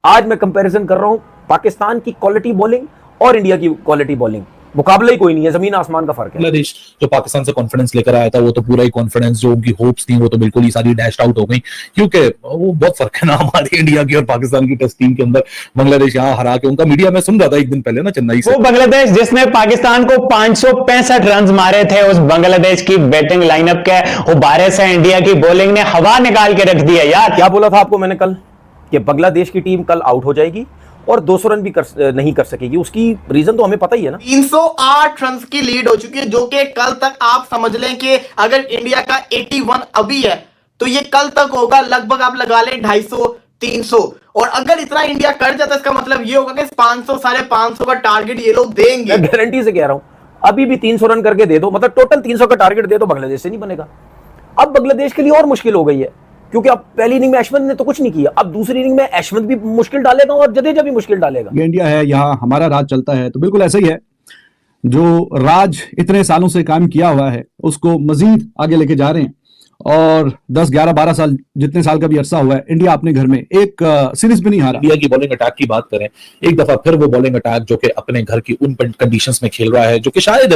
आज मैं कंपैरिजन कर रहा हूं पाकिस्तान की क्वालिटी बॉलिंग और इंडिया की क्वालिटी बॉलिंग, मुकाबला ही कोई नहीं है, जमीन आसमान का फर्क है। बांग्लादेश जो पाकिस्तान से कॉन्फिडेंस लेकर आया था, वो तो पूरा ही कॉन्फिडेंस, जो उनकी होप्स थी वो तो बिल्कुल ही सारी डैश्ड आउट हो गई, क्योंकि वो बहुत फर्क है ना हमारी इंडिया की और पाकिस्तान की टेस्ट टीम के अंदर। बांग्लादेश यहाँ हरा के, उनका मीडिया में सुन रहा था एक दिन पहले ना चेन्नई से, वो बांग्लादेश जिसने पाकिस्तान को 565 रन मारे थे, उस बांग्लादेश की बैटिंग लाइनअप के उबारे से इंडिया की बॉलिंग ने हवा निकाल के रख दी है यार। क्या बोला था आपको मैंने कल कि बांग्लादेश की टीम कल आउट हो जाएगी और 200 रन भी नहीं कर सकेगी। उसकी रीजन तो हमें पता ही है ना। 308 रन की लीड हो चुकी है, जो कि कल तक आप समझ लें कि अगर इंडिया का 81 अभी है तो ये कल तक होगा लगभग आप लगा लें 250 300, और अगर इतना इंडिया कर जाता है इसका मतलब ये होगा कि 500 550 का टारगेट ये लोग देंगे। मैं गारंटी से कह रहा हूं, अभी भी 300 रन करके दे दो, मतलब टोटल 300 का टारगेट दे दो, बांग्लादेश से नहीं बनेगा। अब बांग्लादेश के लिए और मुश्किल हो गई है, क्योंकि अब पहली इनिंग में अश्विन ने तो कुछ नहीं किया, अब दूसरी इनिंग में अश्विन भी मुश्किल डालेगा और जडेजा भी मुश्किल डालेगा। ये इंडिया है, यहाँ हमारा राज चलता है, तो बिल्कुल ऐसा ही है। जो राज इतने सालों से काम किया हुआ है उसको मजीद आगे लेके जा रहे हैं, और 10 11 12 साल जितने साल का भी अरसा हुआ है, इंडिया अपने घर में एक सीरीज भी नहीं हारा। इंडिया की बॉलिंग अटैक की बात करें, एक दफा फिर वो बॉलिंग अटैक जो कि अपने घर की उन कंडीशंस में खेल रहा है, जो कि शायद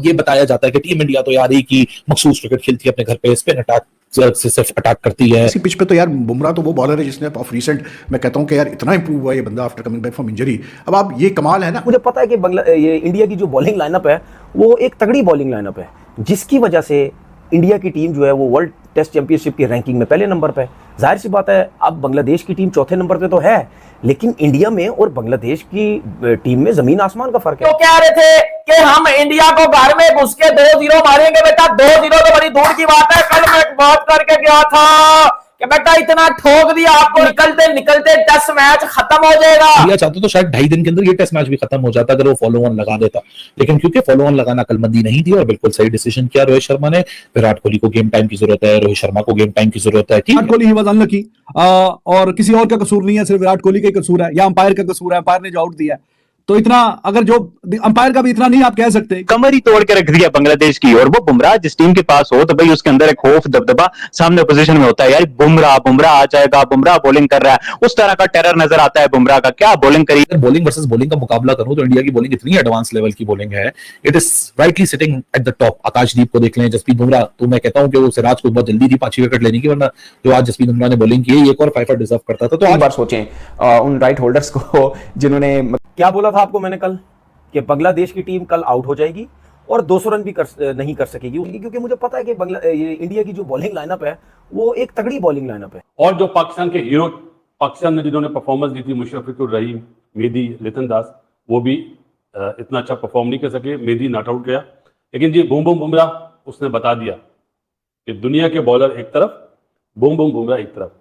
ये बताया जाता है कि टीम इंडिया तो यार एक ही मखसूस क्रिकेट खेलती है अपने घर पे, स्पिन अटैक से सिर्फ अटैक करती है। इसी पिच पे तो यार बुमराह तो वो बॉलर है जिसने ऑफ रिसेंट मैं कहता हूं कि यार इतना इंप्रूव हुआ ये बंदा after coming back from injury. अब आप ये कमाल है ना। मुझे पता है कि ये इंडिया की जो बॉलिंग लाइनअप है वो एक तगड़ी बॉलिंग लाइनअप है, जिसकी वजह से इंडिया की टीम जो है वो वर्ल्ड टेस्ट चैंपियनशिप की रैंकिंग में पहले नंबर पे है। जाहिर सी बात है, अब बांग्लादेश की टीम चौथे नंबर पे तो है, लेकिन इंडिया में और बांग्लादेश की टीम में जमीन आसमान का फर्क है। तो कह रहे थे कि हम इंडिया को घर में घुस के 2-0 मारेंगे। बेटा 2-0 तो बड़ी दूर की बात है। कल मैं बात करके गया था कि बेटा इतना ठोक दिया आपको, निकलते निकलते टेस्ट मैच खत्म हो जाएगा। इंडिया चाहता तो शायद 2.5 दिन के अंदर ये टेस्ट मैच भी खत्म हो जाता अगर वो फॉलो ऑन लगा देता, लेकिन क्योंकि फॉलो ऑन लगाना अकलमंदी नहीं थी और बिल्कुल सही डिसीजन किया रोहित शर्मा ने। विराट कोहली को गेम टाइम की जरूरत है, रोहित शर्मा को गेम टाइम की जरूरत है। Virat Kohli he was unlucky, और किसी और का कसूर नहीं है, सिर्फ विराट कोहली का ही कसूर है या अंपायर का कसूर है, अंपायर ने जो आउट दिया है। तो इतना अगर जो अंपायर का भी इतना नहीं आप कह सकते। कमर ही तोड़ के रख दिया बांग्लादेश की। और वो बुमराह जिस टीम के पास हो तो भाई उसके अंदर एक खौफ दबदबा सामने पोजीशन में होता है यार। बुमराह आ जाएगा, बुमराह बॉलिंग कर रहा है, उस तरह का टेरर नजर आता है बुमराह का। क्या बॉलिंग करी। बॉलिंग वर्सेस बॉलिंग का मुकाबला करूं तो इंडिया की बॉलिंग इतनी एडवांस लेवल की बॉलिंग है, it is rightly sitting at the top. Akashdeep को देख लें, जसप्रीत बुमराह, तो मैं कहता हूं कि वो सिराज को बहुत जल्दी थी 5 विकेट लेने की, वरना जो आज जसप्रीत बुमराह ने बॉलिंग की एक और 5 डिजर्व करता था। तो एक बार सोचें उन राइट होल्डर्स को जिन्होंने, क्या बोला था आपको मैंने कल कि बांग्लादेश की टीम कल आउट हो जाएगी और 200 रन भी नहीं कर सकेगी, क्योंकि मुझे पता है कि ये इंडिया की जो बॉलिंग लाइनअप है वो एक तगड़ी बॉलिंग लाइनअप है। और जो पाकिस्तान के हीरो, पाकिस्तान ने जिन्होंने परफॉर्मेंस दी थी, मुशर्रफुर रहीम, मेहदी, लितन दास, वो भी इतना अच्छा परफॉर्म नहीं कर सके। मेहदी नॉट आउट गया, लेकिन जी बूम बूम बुमराह उसने बता दिया कि दुनिया के बॉलर एक तरफ, बूम बूम बुमराह एक तरफ।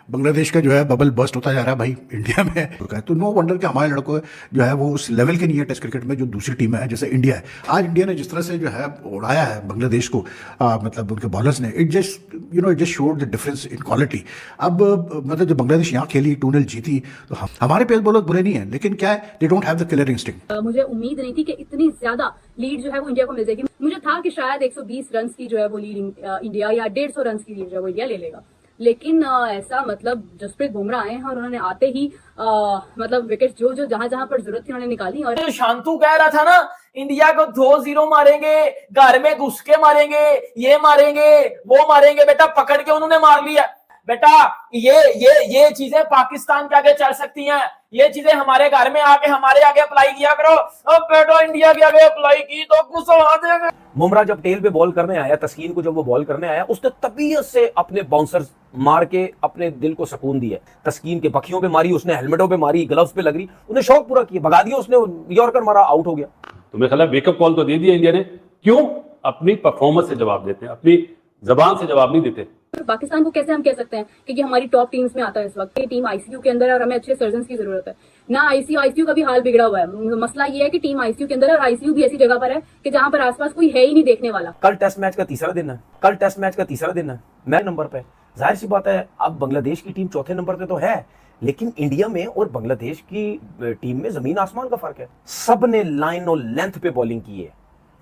बांग्लादेश का जो है बबल बस्ट होता जा रहा है भाई इंडिया में। तो नो वंडर कि हमारे लड़कों जो है वो उस लेवल के नहीं है टेस्ट क्रिकेट में जो दूसरी टीमें हैं जैसे इंडिया है। आज इंडिया ने जिस तरह से जो है उड़ाया है बांग्लादेश को, मतलब उनके बॉलर्स ने, it just showed the difference in quality. अब मतलब जब बांग्लादेश यहाँ खेली, 2-0 जीती, तो हमारे पेस बॉलर बुरे नहीं है, लेकिन क्या है, they don't have the killer instinct. मुझे उम्मीद नहीं थी कि इतनी ज्यादा लीड जो है वो इंडिया को मिल जाएगी। मुझे था कि शायद 120 रन की जो है वो लीड इंडिया या 150 रन की लीड जो है वो इंडिया ले लेगा, लेकिन ऐसा मतलब जसप्रीत बुमराह आए हैं और उन्होंने आते ही मतलब विकेट जो जहां जहां पर जरूरत थी उन्होंने निकाली। और शांतु कह रहा था ना इंडिया को 2-0 मारेंगे, घर में घुस के मारेंगे, ये मारेंगे वो मारेंगे। बेटा पकड़ के उन्होंने मार लिया। बेटा ये चीजें पाकिस्तान के आगे चल सकती हैं, ये चीजें हमारे घर में आके हमारे आगे अप्लाई किया करो। अब बेटा इंडिया के आगे अप्लाई की तो गुस्सा आ जाएगा। बुमराह जब टेल पे बॉल करने आया, तस्कीन को जब वो बॉल करने आया, उसने तबीयत से अपने बाउंसर्स मार के अपने दिल को सुकून दिया। तस्कीन के बखियों पे मारी उसने, हेलमेटों पे मारी, ग्लव्स पे लग रही, उन्हें शौक पूरा किया, भगा दिया उसने, यॉर्कर मारा, आउट हो गया। तो मेरे ख्याल है वेकअप कॉल तो दे दिया इंडिया ने। क्यों? अपनी परफॉर्मेंस से जवाब देते हैं, अपनी जबान से जवाब नहीं देते। पाकिस्तान को कैसे हम कह सकते हैं क्योंकि हमारी टॉप टीम्स में आता है इस वक्त। ये टीम आईसीयू के अंदर है और हमें अच्छे सर्जन की जरूरत है ना। आईसीयू का भी हाल बिगड़ा हुआ है। मसला ये है कि टीम आईसीयू के अंदर है और आईसीयू भी ऐसी जगह पर है कि जहां पर आसपास कोई है ही नहीं देखने वाला। कल टेस्ट मैच का तीसरा दिन है, मैं नंबर पे। जाहिर सी बात है, अब बांग्लादेश की टीम चौथे नंबर पे तो है, लेकिन इंडिया में और बांग्लादेश की टीम में जमीन आसमान का फर्क है। सब ने लाइन और लेंथ पे बॉलिंग की है,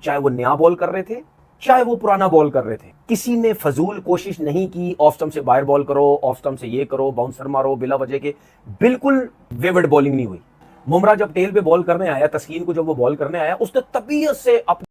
चाहे वो नया बॉल कर रहे थे, चाहे वो पुराना बॉल कर रहे थे। किसी ने फजूल कोशिश नहीं की ऑफ स्टंप से बाहर बॉल करो, ऑफ स्टंप से ये करो, बाउंसर मारो बिला वजह के, बिल्कुल वेवर्ड बॉलिंग नहीं हुई। बुमराह जब टेल पे बॉल करने आया, तस्कीन को जब वो बॉल करने आया, उसने तबीयत से